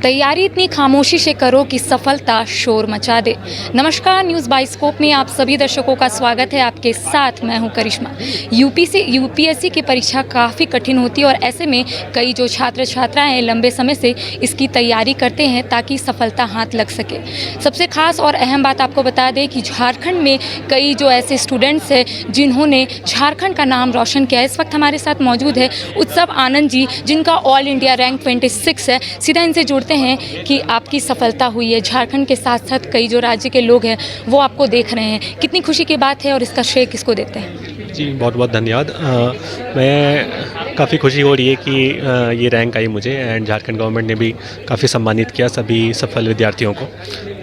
तैयारी इतनी खामोशी से करो कि सफलता शोर मचा दे। नमस्कार, न्यूज़ बाइस्कोप में आप सभी दर्शकों का स्वागत है। आपके साथ मैं हूं करिश्मा। यूपीएससी की परीक्षा काफ़ी कठिन होती है और ऐसे में कई जो छात्र छात्राएं लंबे समय से इसकी तैयारी करते हैं ताकि सफलता हाथ लग सके। सबसे खास और अहम बात आपको बता दें कि झारखंड में कई जो ऐसे स्टूडेंट्स हैं जिन्होंने झारखंड का नाम रोशन किया है। इस वक्त हमारे साथ मौजूद है उत्सव आनंद जी, जिनका ऑल इंडिया रैंक 26 है। सीधा इनसे जुड़ते हैं कि आपकी सफलता हुई है। झारखंड के साथ साथ कई जो राज्य के लोग हैं वो आपको देख रहे हैं, कितनी खुशी की बात है और इसका श्रेय किसको देते हैं? जी, बहुत बहुत धन्यवाद। मैं काफ़ी खुशी हो रही है कि ये रैंक आई मुझे एंड झारखंड गवर्नमेंट ने भी काफ़ी सम्मानित किया सभी सफल विद्यार्थियों को।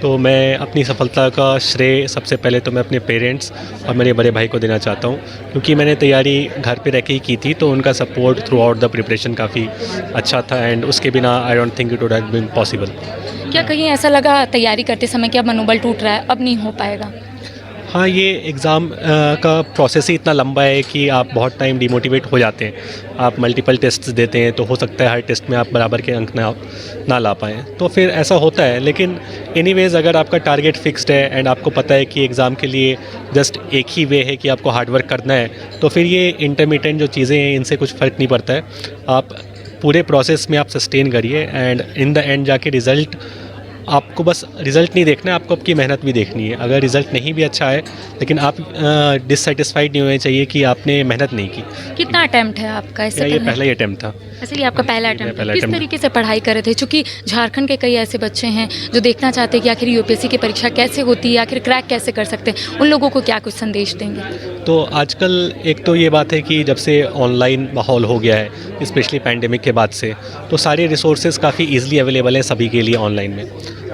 तो मैं अपनी सफलता का श्रेय सबसे पहले तो मैं अपने पेरेंट्स और मेरे बड़े भाई को देना चाहता हूँ, क्योंकि मैंने तैयारी घर पे रह के ही की थी, तो उनका support throughout the preparation काफ़ी अच्छा था एंड उसके बिना I don't think it would have been possible. क्या कहीं ऐसा लगा तैयारी करते समय कि अब मनोबल टूट रहा है, अब नहीं हो पाएगा? हाँ, ये एग्ज़ाम का प्रोसेस ही इतना लंबा है कि आप बहुत टाइम डिमोटिवेट हो जाते हैं। आप मल्टीपल टेस्ट्स देते हैं तो हो सकता है हर टेस्ट में आप बराबर के अंक ना ला पाएँ, तो फिर ऐसा होता है। लेकिन एनीवेज़ अगर आपका टारगेट फिक्स्ड है एंड आपको पता है कि एग्ज़ाम के लिए जस्ट एक ही वे है कि आपको हार्ड वर्क करना है, तो फिर ये इंटरमीडिएट जो चीज़ें हैं इनसे कुछ फ़र्क नहीं पड़ता है। आप पूरे प्रोसेस में आप सस्टेन करिए एंड इन द एंड जाके रिज़ल्ट, आपको बस रिज़ल्ट नहीं देखना है, आपको आपकी मेहनत भी देखनी है। अगर रिज़ल्ट नहीं भी अच्छा है लेकिन आप डिससेटिस्फाइड नहीं होने चाहिए कि आपने मेहनत नहीं की। कितना अटेम्प्ट है आपका? ये पहला ही अटैम्प्ट था। इसलिए आपका पहला अटेम्प्ट पहला किस attempt। तरीके से पढ़ाई कर रहे थे? चूँकि झारखंड के कई ऐसे बच्चे हैं जो देखना चाहते हैं कि आखिर यूपीएससी की परीक्षा कैसे होती है, आखिर क्रैक कैसे कर सकते हैं, उन लोगों को क्या कुछ संदेश देंगे? तो आजकल एक तो ये बात है कि जब से ऑनलाइन माहौल हो गया है, स्पेशली पैंडेमिक के बाद से, तो सारे रिसोर्सेज काफ़ी ईजिली अवेलेबल हैं सभी के लिए ऑनलाइन में।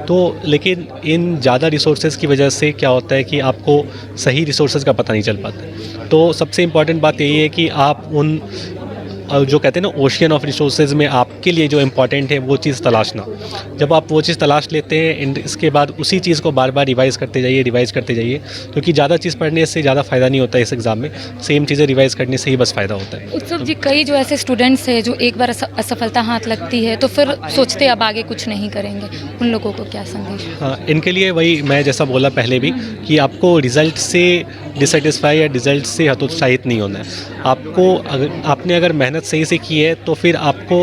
तो लेकिन इन ज़्यादा रिसोर्सेज की वजह से क्या होता है कि आपको सही रिसोर्सेज का पता नहीं चल पाता। तो सबसे इम्पॉर्टेंट बात यही है कि आप उन जो कहते हैं ना ओशियन ऑफ रिसोर्सेज में आपके लिए जो इम्पॉर्टेंट है वो चीज़ तलाशना। जब आप वो चीज़ तलाश लेते हैं इसके बाद उसी चीज़ को बार बार रिवाइज़ करते जाइए, क्योंकि ज़्यादा चीज़ पढ़ने से ज़्यादा फ़ायदा नहीं होता है इस एग्ज़ाम में। सेम चीज़ें रिवाइज़ करने से ही बस फ़ायदा होता है। उत्सव जी, कई जो ऐसे स्टूडेंट्स हैं जो एक बार असफलता हाथ लगती है तो फिर सोचते अब आगे कुछ नहीं करेंगे, उन लोगों को क्या संदेश? हाँ, इनके लिए वही मैं जैसा बोला पहले भी कि आपको रिज़ल्ट से डिससेटिस्फाई या रिज़ल्ट से हतोत्साहित नहीं होना है। आपने अगर मेहनत सही से की है तो फिर आपको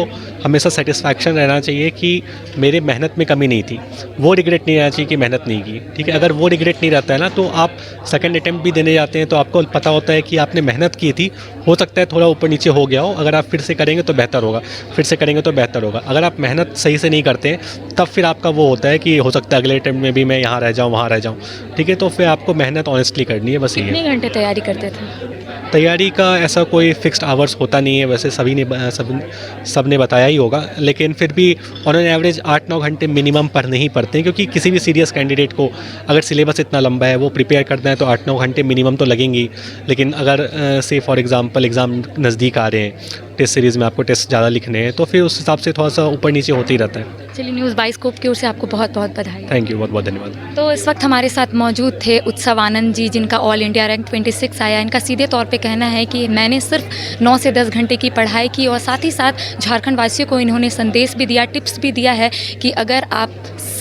हमेशा सेटिस्फैक्शन रहना चाहिए कि मेरे मेहनत में कमी नहीं थी। वो रिग्रेट नहीं रहना चाहिए कि मेहनत नहीं की, ठीक है? अगर वो रिग्रेट नहीं रहता है ना, तो आप सेकंड अटेम्प्ट भी देने जाते हैं तो आपको पता होता है कि आपने मेहनत की थी। हो सकता है थोड़ा ऊपर नीचे हो गया हो, अगर आप फिर से करेंगे तो बेहतर होगा, फिर से करेंगे तो बेहतर होगा। अगर आप मेहनत सही से नहीं करते हैं तब फिर आपका वो होता है कि हो सकता है अगले अटेम्प्ट में भी मैं यहाँ रह जाऊँ, वहाँ रह जाऊँ, ठीक है? तो फिर आपको मेहनत ऑनेस्टली करनी है, बस ये है। कितने घंटे तैयारी करते थे? तैयारी का ऐसा कोई फिक्स्ड आवर्स होता नहीं है, वैसे सब ने बताया ही होगा, लेकिन फिर भी ऑन एन एवरेज 8-9 घंटे मिनिमम पढ़ने ही पड़ते हैं, क्योंकि किसी भी सीरियस कैंडिडेट को अगर सिलेबस इतना लंबा है वो प्रिपेयर करना है तो 8-9 घंटे मिनिमम तो लगेंगे ही। लेकिन अगर से फॉर एग्जांपल एग्ज़ाम नज़दीक आ रहे हैं, टेस्ट सीरीज़ में आपको टेस्ट ज़्यादा लिखने हैं, तो फिर उस हिसाब से थोड़ा सा ऊपर नीचे होता ही रहता है। चलिए, न्यूज़ बाइस्कोप की ओर से आपको बहुत बहुत बधाई। थैंक यू, बहुत बहुत धन्यवाद। तो इस वक्त हमारे साथ मौजूद थे उत्सव आनंद जी, जिनका ऑल इंडिया रैंक 26 आया। इनका सीधे तौर पे कहना है कि मैंने सिर्फ 9 से 10 घंटे की पढ़ाई की और साथ ही साथ झारखंड वासियों को इन्होंने संदेश भी दिया, टिप्स भी दिया है कि अगर आप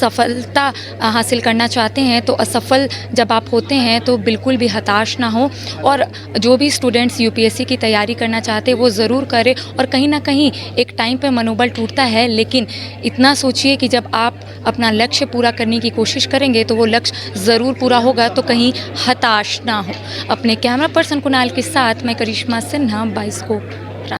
सफलता हासिल करना चाहते हैं तो असफल जब आप होते हैं तो बिल्कुल भी हताश ना हो, और जो भी स्टूडेंट्स यूपीएससी की तैयारी करना चाहते हैं वो ज़रूर करें। और कहीं ना कहीं एक टाइम पे मनोबल टूटता है, लेकिन इतना सोचिए कि जब आप अपना लक्ष्य पूरा करने की कोशिश करेंगे तो वो लक्ष्य ज़रूर पूरा होगा, तो कहीं हताश ना हो। अपने कैमरा पर्सन कुणाल के साथ मैं करिश्मा सिन्हा, बाइस्कोप।